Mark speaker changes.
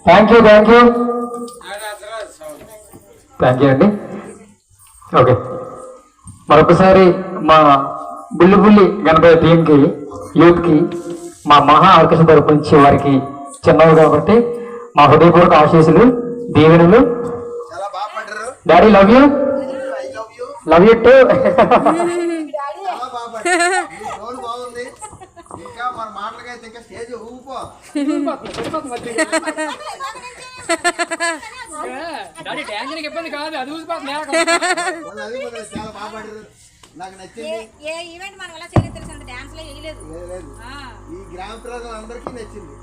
Speaker 1: Thank you thank you thank you అండి. Okay, మరొకసారి మా బుల్లి గణపతి టీంకి, యూత్కి మా మహా ఆర్కెస్ట్రా తరపు నుంచి వారికి చిన్నవి కాబట్టి మా హృదయపూర్వక ఆశీస్సులు, దీవెనలు. Daddy love you, love you two.
Speaker 2: నాకు నచ్చింది. ఏ ఈవెంట్ మనం ఎలా చేయలేదు తెలుసు, డాన్స్ లో వేయలేదు. ఈ గ్రామ ప్రజలందరికీ నచ్చింది.